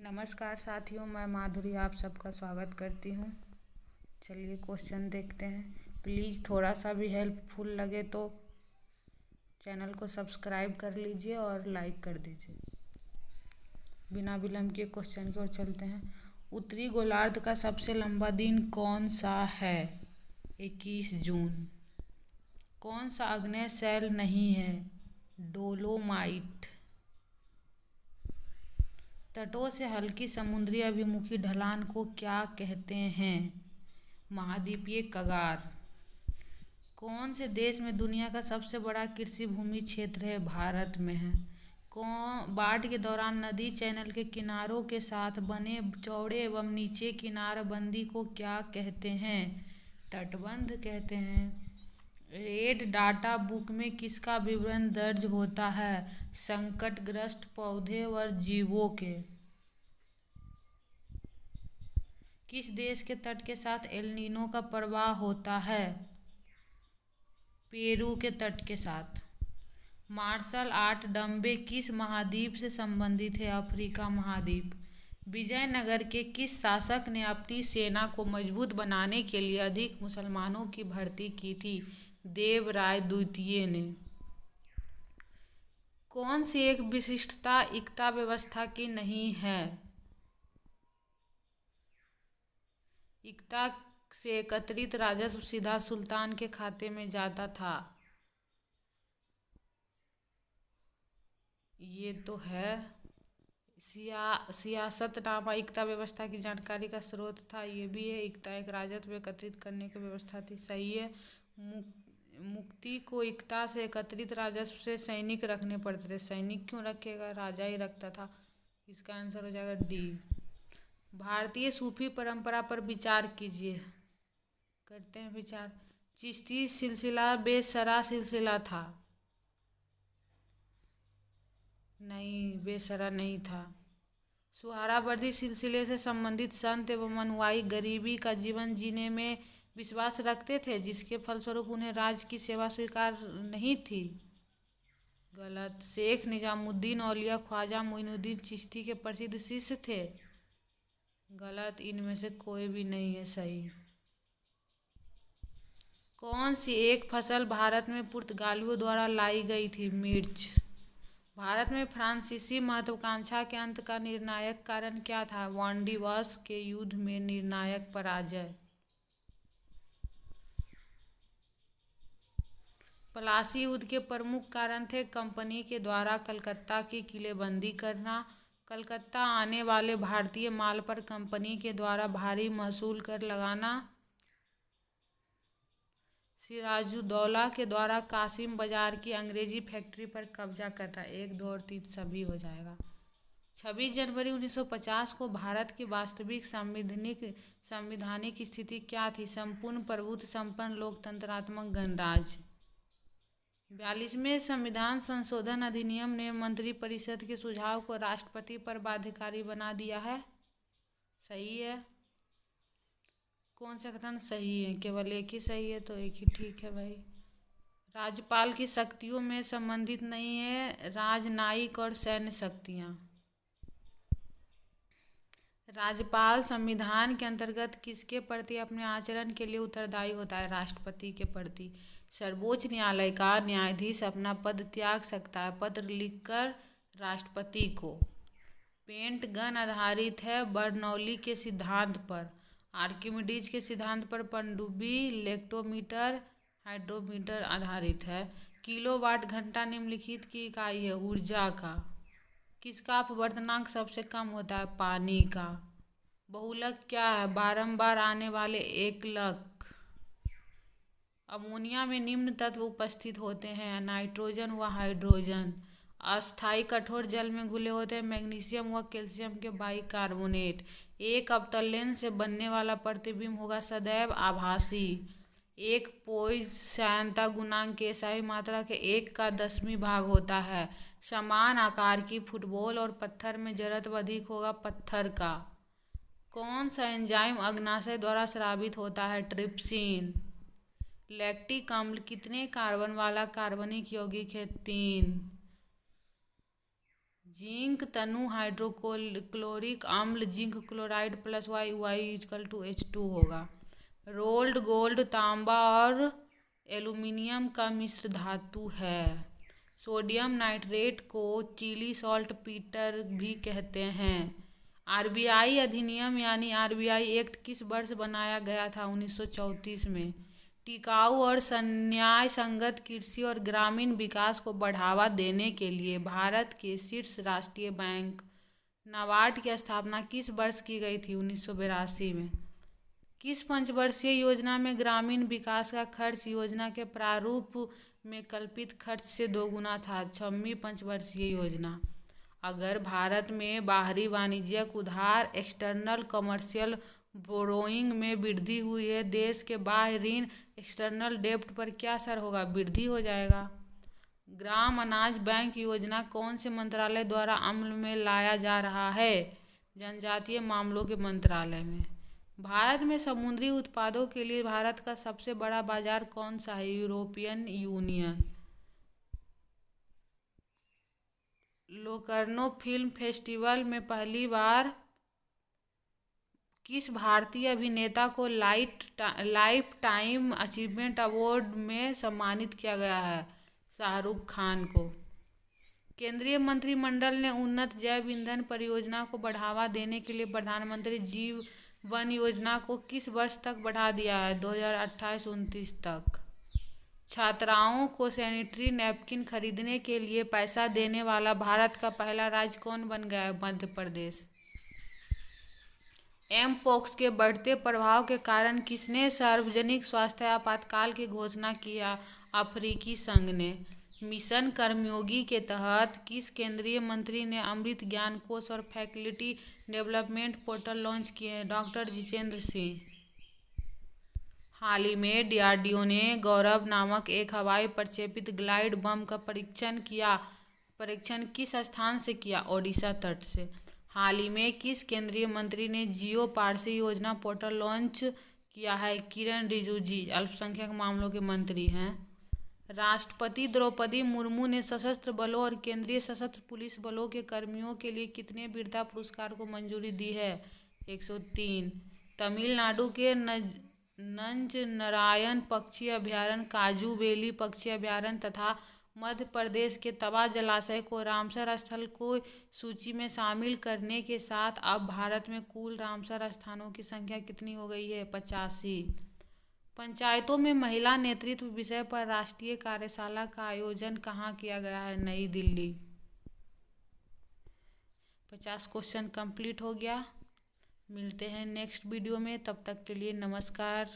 नमस्कार साथियों, मैं माधुरी आप सबका स्वागत करती हूँ। चलिए क्वेश्चन देखते हैं। प्लीज़ थोड़ा सा भी हेल्पफुल लगे तो चैनल को सब्सक्राइब कर लीजिए और लाइक कर दीजिए। बिना विलंब के क्वेश्चन की ओर चलते हैं। उत्तरी गोलार्ध का सबसे लंबा दिन कौन सा है? 21 जून। कौन सा आग्नेय शैल नहीं है? डोलोमाइट। तटों से हल्की समुद्री अभिमुखी ढलान को क्या कहते हैं? महाद्वीपीय कगार। कौन से देश में दुनिया का सबसे बड़ा कृषि भूमि क्षेत्र है? भारत में है। बाढ़ के दौरान नदी चैनल के किनारों के साथ बने चौड़े एवं नीचे किनारबंदी को क्या कहते हैं? तटबंध कहते हैं। रेड डाटा बुक में किसका विवरण दर्ज होता है? संकटग्रस्त पौधे व जीवों के। किस देश के तट के साथ एल नीनो का प्रवाह होता है? पेरू के तट के साथ। मार्शल आर्ट डंबे किस महाद्वीप से संबंधित है? अफ्रीका महाद्वीप। विजयनगर के किस शासक ने अपनी सेना को मजबूत बनाने के लिए अधिक मुसलमानों की भर्ती की थी? देवराय द्वितीय ने। कौन सी एक विशिष्टता इक्ता व्यवस्था की नहीं है? इक्ता से एकत्रित राजस्व सीधा सुल्तान के खाते में जाता था। ये तो है सियासतनामा इक्ता व्यवस्था की जानकारी का स्रोत था। ये भी है। इक्ता एक राजस्व एकत्रित करने की व्यवस्था थी। सही है। मुक्ति को इक्ता से एकत्रित राजस्व से सैनिक रखने पड़ते थे। सैनिक क्यों रखेगा? राजा ही रखता था। इसका आंसर हो जाएगा डी। भारतीय सूफी परंपरा पर विचार कीजिए। करते हैं विचार। चिश्ती सिलसिला बेसरा सिलसिला था? नहीं, बेसरा नहीं था। सुहरावर्दी सिलसिले से संबंधित संत एवं अनुयायी गरीबी का जीवन जीने में विश्वास रखते थे, जिसके फलस्वरूप उन्हें राज की सेवा स्वीकार नहीं थी। गलत। शेख निजामुद्दीन औलिया ख्वाजा मोइनुद्दीन चिश्ती के प्रसिद्ध शिष्य थे। गलत। इनमें से कोई भी नहीं है सही। कौन सी एक फसल भारत में पुर्तगालियों द्वारा लाई गई थी? मिर्च। भारत में फ्रांसीसी महत्वाकांक्षा के अंत का निर्णायक कारण क्या था? वांडीवास के युद्ध में निर्णायक पराजय। प्लासी युद्ध के प्रमुख कारण थे कंपनी के द्वारा कलकत्ता की किलेबंदी करना, कलकत्ता आने वाले भारतीय माल पर कंपनी के द्वारा भारी महसूल कर लगाना, सिराजुद्दौला के द्वारा कासिम बाजार की अंग्रेजी फैक्ट्री पर कब्जा करना। 1, 2 और 3 सभी हो जाएगा। 26 जनवरी 1950 को भारत की वास्तविक संवैधानिक स्थिति क्या थी? संपूर्ण प्रभुत्व संपन्न लोकतंत्रात्मक गणराज्य। 42वें संविधान संशोधन अधिनियम ने मंत्रिपरिषद के सुझाव को राष्ट्रपति पर बाध्यकारी बना दिया है। सही है। कौन सा कथन सही है? केवल एक ही सही है, तो एक ही ठीक है भाई। राज्यपाल की शक्तियों में संबंधित नहीं है राजनयिक और सैन्य शक्तियाँ। राज्यपाल संविधान के अंतर्गत किसके प्रति अपने आचरण के लिए उत्तरदायी होता है? राष्ट्रपति के प्रति। सर्वोच्च न्यायालय का न्यायाधीश अपना पद त्याग सकता है पत्र लिखकर राष्ट्रपति को। पेंटगन आधारित है बर्नौली के सिद्धांत पर, आर्किमिडीज के सिद्धांत पर पनडुब्बी इलेक्ट्रोमीटर हाइड्रोमीटर आधारित है। किलोवाट घंटा निम्नलिखित की इकाई है ऊर्जा का। किसका अपवर्तनांक सबसे कम होता है? पानी का। बहुलक क्या है? बारंबार आने वाले एकलक। अमोनिया में निम्न तत्व उपस्थित होते हैं नाइट्रोजन व हाइड्रोजन। अस्थायी कठोर जल में घुले होते हैं मैग्नीशियम व कैल्शियम के बाइकार्बोनेट। एक अवतल लेंस से बनने वाला प्रतिबिंब होगा सदैव आभासी। एक पोइसोन गुणांक की SI मात्रा के 1 का 10वीं भाग होता है। समान आकार की फुटबॉल और पत्थर में जड़त्व अधिक होगा पत्थर का। कौन सा एंजाइम अग्नाशय द्वारा स्रावित होता है? ट्रिप्सिन। लैक्टिक अम्ल कितने कार्बन वाला कार्बनिक यौगिक है? 3। जिंक तनु हाइड्रोक्लोरिक अम्ल जिंक क्लोराइड प्लस Y=H2 होगा। रोल्ड गोल्ड तांबा और एल्यूमिनियम का मिश्र धातु है। सोडियम नाइट्रेट को चिली सॉल्ट पीटर भी कहते हैं। आरबीआई अधिनियम यानी आरबीआई एक्ट किस वर्ष बनाया गया था? 1934 में। टिकाऊ और न्याय संगत कृषि और ग्रामीण विकास को बढ़ावा देने के लिए भारत के शीर्ष राष्ट्रीय बैंक नाबार्ड की स्थापना किस वर्ष की गई थी? 1982 में। किस पंचवर्षीय योजना में ग्रामीण विकास का खर्च योजना के प्रारूप में कल्पित खर्च से दोगुना था? 6वीं पंचवर्षीय योजना। अगर भारत में बाहरी वाणिज्यिक उधार एक्सटर्नल कमर्शियल बोरोइंग में वृद्धि हुई है, देश के बाह्य ऋण एक्सटर्नल डेब्ट पर क्या असर होगा? वृद्धि हो जाएगा। ग्राम अनाज बैंक योजना कौन से मंत्रालय द्वारा अमल में लाया जा रहा है? जनजातीय मामलों के मंत्रालय में। भारत में समुद्री उत्पादों के लिए भारत का सबसे बड़ा बाजार कौन सा है? European union. Locarno film festival में पहली बार किस भारतीय अभिनेता को लाइफ टाइम अचीवमेंट अवार्ड में सम्मानित किया गया है? शाहरुख खान को। केंद्रीय मंत्रिमंडल ने उन्नत जैव ईंधन परियोजना को बढ़ावा देने के लिए प्रधानमंत्री जीवन योजना को किस वर्ष तक बढ़ा दिया है? 2028-29 तक। छात्राओं को सैनिटरी नैपकिन खरीदने के लिए पैसा देने वाला भारत का पहला राज्य कौन बन गया है? मध्य प्रदेश। एमपॉक्स के बढ़ते प्रभाव के कारण किसने सार्वजनिक स्वास्थ्य आपातकाल की घोषणा की? अफ्रीकी संघ ने। मिशन कर्मयोगी के तहत किस केंद्रीय मंत्री ने अमृत ज्ञान कोश और फैकल्टी डेवलपमेंट पोर्टल लॉन्च किए हैं? डॉक्टर जितेंद्र सिंह। हाल ही में डीआरडीओ ने गौरव नामक एक हवाई प्रक्षेपित ग्लाइड बम का परीक्षण किस स्थान से किया? ओडिशा तट से। हाल ही में किस केंद्रीय मंत्री ने जियो पारसी योजना पोर्टल लॉन्च किया है? किरण रिजिजू अल्पसंख्यक मामलों के मंत्री हैं। राष्ट्रपति द्रौपदी मुर्मू ने सशस्त्र बलों और केंद्रीय सशस्त्र पुलिस बलों के कर्मियों के लिए कितने वीरता पुरस्कार को मंजूरी दी है? 103। तमिलनाडु के नंजनरायन पक्षी अभयारण्य, काजूबेली पक्षी अभयारण्य तथा मध्य प्रदेश के तवा जलाशय को रामसर स्थल को सूची में शामिल करने के साथ अब भारत में कुल रामसर स्थानों की संख्या कितनी हो गई है? 85। पंचायतों में महिला नेतृत्व विषय पर राष्ट्रीय कार्यशाला का आयोजन कहाँ किया गया है? नई दिल्ली। 50 क्वेश्चन कंप्लीट हो गया। मिलते हैं नेक्स्ट वीडियो में, तब तक के लिए नमस्कार।